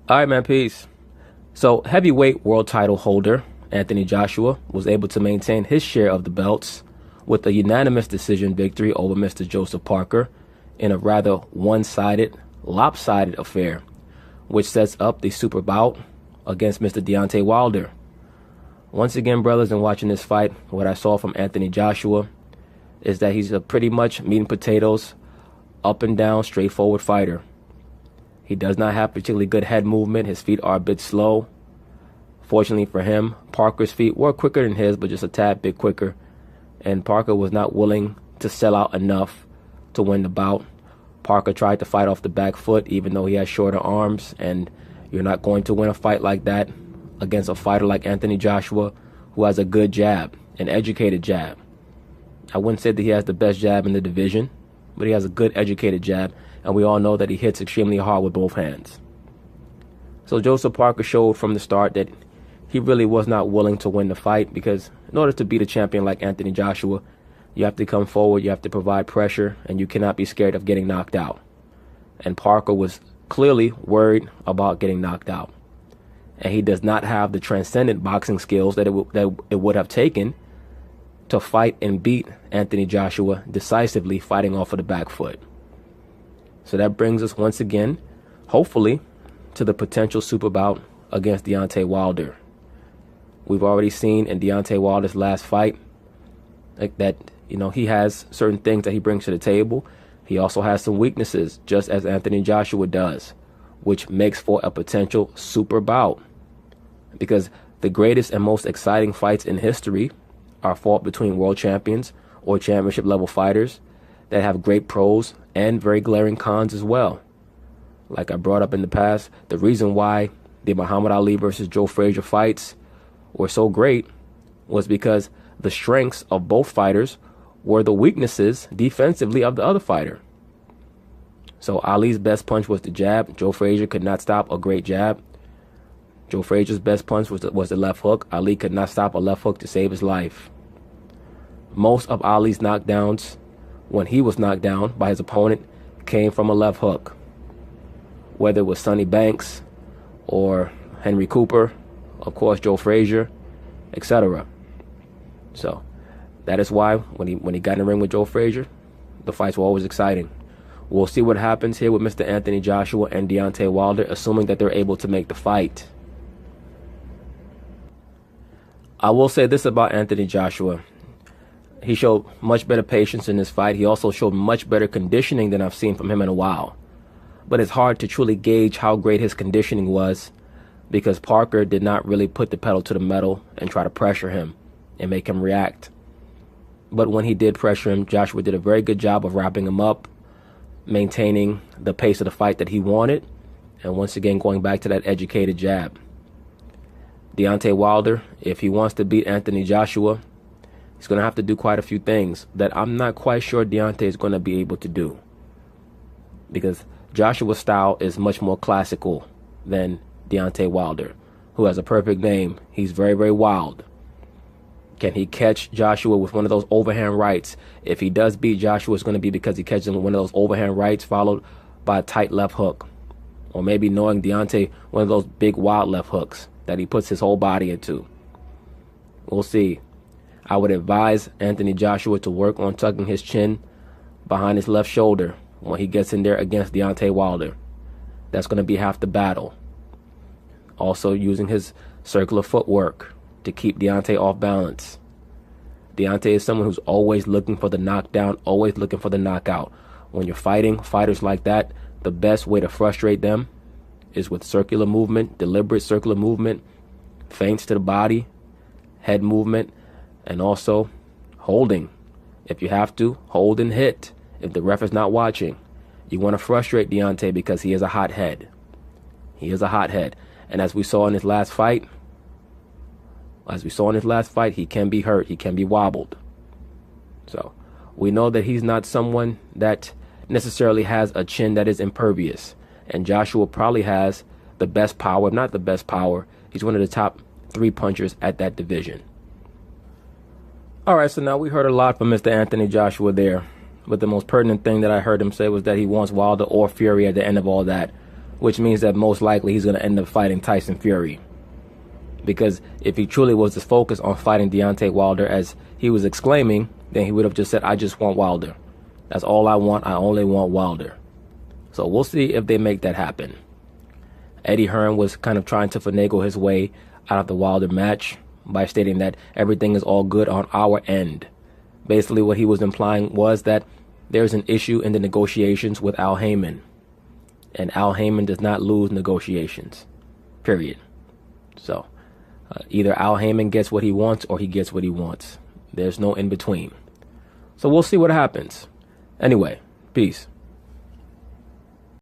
All right, man, peace. So, heavyweight world title holder Anthony Joshua was able to maintain his share of the belts with a unanimous decision victory over Mr. Joseph Parker in a rather one-sided, lopsided affair, which sets up the super bout against Mr. Deontay Wilder. Once again, brothers, in watching this fight, what I saw from Anthony Joshua is that he's a pretty much meat and potatoes, up and down, straightforward fighter. He does not have particularly good head movement. His feet are a bit slow. Fortunately for him, Parker's feet were quicker than his, but just a tad bit quicker. And Parker was not willing to sell out enough to win the bout. Parker tried to fight off the back foot, even though he has shorter arms. And you're not going to win a fight like that against a fighter like Anthony Joshua, who has a good jab, an educated jab. I wouldn't say that he has the best jab in the division, but he has a good educated jab. And we all know that he hits extremely hard with both hands. So Joseph Parker showed from the start that he really was not willing to win the fight, because in order to beat a champion like Anthony Joshua, you have to come forward, you have to provide pressure, and you cannot be scared of getting knocked out. And Parker was clearly worried about getting knocked out. And he does not have the transcendent boxing skills that it would have taken to fight and beat Anthony Joshua decisively, fighting off of the back foot. So that brings us once again, hopefully, to the potential super bout against Deontay Wilder. We've already seen in Deontay Wilder's last fight that, he has certain things that he brings to the table. He also has some weaknesses, just as Anthony Joshua does, which makes for a potential super bout. Because the greatest and most exciting fights in history are fought between world champions or championship level fighters that have great pros and very glaring cons as well. Like I brought up in the past, the reason why the Muhammad Ali versus Joe Frazier fights were so great was because the strengths of both fighters were the weaknesses defensively of the other fighter. So Ali's best punch was the jab. Joe Frazier could not stop a great jab. Joe Frazier's best punch was the left hook. Ali could not stop a left hook to save his life. Most of Ali's knockdowns, when he was knocked down by his opponent, came from a left hook. Whether it was Sonny Banks or Henry Cooper, of course Joe Frazier, etc. So that is why when he got in the ring with Joe Frazier, the fights were always exciting. We'll see what happens here with Mr. Anthony Joshua and Deontay Wilder, assuming that they're able to make the fight. I will say this about Anthony Joshua. He showed much better patience in this fight. He also showed much better conditioning than I've seen from him in a while. But it's hard to truly gauge how great his conditioning was, because Parker did not really put the pedal to the metal and try to pressure him and make him react. But when he did pressure him, Joshua did a very good job of wrapping him up, maintaining the pace of the fight that he wanted, and once again going back to that educated jab. Deontay Wilder, if he wants to beat Anthony Joshua, he's going to have to do quite a few things that I'm not quite sure Deontay is going to be able to do. Because Joshua's style is much more classical than Deontay Wilder, who has a perfect name. He's very, very wild. Can he catch Joshua with one of those overhand rights? If he does beat Joshua, it's going to be because he catches him with one of those overhand rights followed by a tight left hook. Or maybe knowing Deontay, one of those big wild left hooks that he puts his whole body into. We'll see. I would advise Anthony Joshua to work on tucking his chin behind his left shoulder when he gets in there against Deontay Wilder. That's going to be half the battle. Also using his circular footwork to keep Deontay off balance. Deontay is someone who's always looking for the knockdown, always looking for the knockout. When you're fighting fighters like that, the best way to frustrate them is with circular movement, deliberate circular movement, feints to the body, head movement, and also holding. If you have to, hold and hit. If the ref is not watching, you want to frustrate Deontay because he is a hothead. He is a hothead. And as we saw in his last fight, he can be hurt. He can be wobbled. So we know that he's not someone that necessarily has a chin that is impervious. And Joshua probably has the best power, if not the best power. He's one of the top 3 punchers at that division. All right, so now we heard a lot from Mr. Anthony Joshua there. But the most pertinent thing that I heard him say was that he wants Wilder or Fury at the end of all that. which means that most likely he's going to end up fighting Tyson Fury. Because if he truly was to focus on fighting Deontay Wilder as he was exclaiming, then he would have just said, I just want Wilder. That's all I want. I only want Wilder. So we'll see if they make that happen. Eddie Hearn was kind of trying to finagle his way out of the Wilder match by stating that everything is all good on our end. Basically, what he was implying was that there's an issue in the negotiations with Al Haymon. And Al Haymon does not lose negotiations. Period. So, either Al Haymon gets what he wants or he gets what he wants. There's no in between. So we'll see what happens. Anyway, peace.